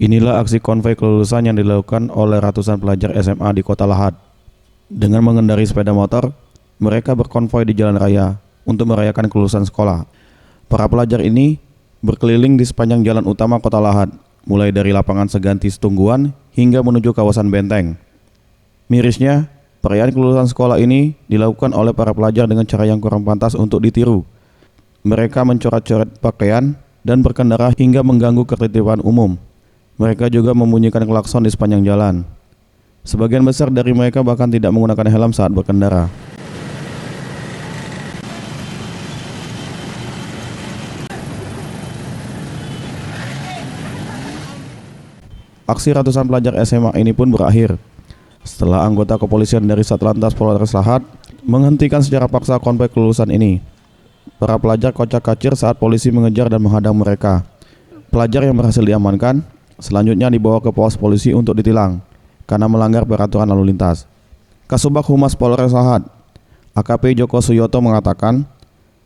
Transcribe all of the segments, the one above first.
Inilah aksi konvoi kelulusan yang dilakukan oleh ratusan pelajar SMA di Kota Lahad. Dengan mengendarai sepeda motor, mereka berkonvoi di jalan raya untuk merayakan kelulusan sekolah. Para pelajar ini berkeliling di sepanjang jalan utama Kota Lahad, mulai dari lapangan Seganti Setungguan hingga menuju kawasan Benteng. Mirisnya, perayaan kelulusan sekolah ini dilakukan oleh para pelajar dengan cara yang kurang pantas untuk ditiru. Mereka mencoret-coret pakaian dan berkendara hingga mengganggu ketertiban umum. Mereka juga membunyikan klakson di sepanjang jalan. Sebagian besar dari mereka bahkan tidak menggunakan helm saat berkendara. Aksi ratusan pelajar SMA ini pun berakhir setelah anggota kepolisian dari Satlantas Polres Lahad menghentikan secara paksa konvoi kelulusan ini. Para pelajar kocak-kacir saat polisi mengejar dan menghadang mereka. Pelajar yang berhasil diamankan selanjutnya dibawa ke pos polisi untuk ditilang karena melanggar peraturan lalu lintas. Kasubag Humas Polres Lahad, AKP Joko Suyoto mengatakan,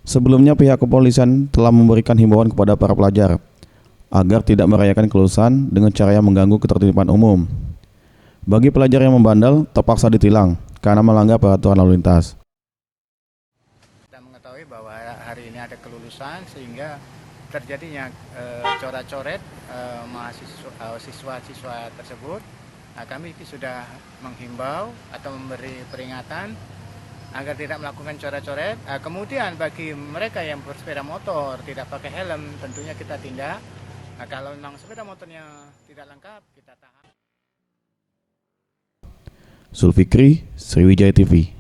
sebelumnya pihak kepolisian telah memberikan himbauan kepada para pelajar agar tidak merayakan kelulusan dengan cara yang mengganggu ketertiban umum. Bagi pelajar yang membandel, terpaksa ditilang karena melanggar peraturan lalu lintas. Kita mengetahui bahwa hari ini ada kelulusan sehingga terjadinya coret-coret siswa-siswa tersebut. Nah, kami sudah menghimbau atau memberi peringatan agar tidak melakukan coret-coret. Kemudian bagi mereka yang bersepeda motor tidak pakai helm, tentunya kita tindak. Nah, kalau memang sepeda motornya tidak lengkap, kita tahan. Zulfikri, Sriwijaya TV.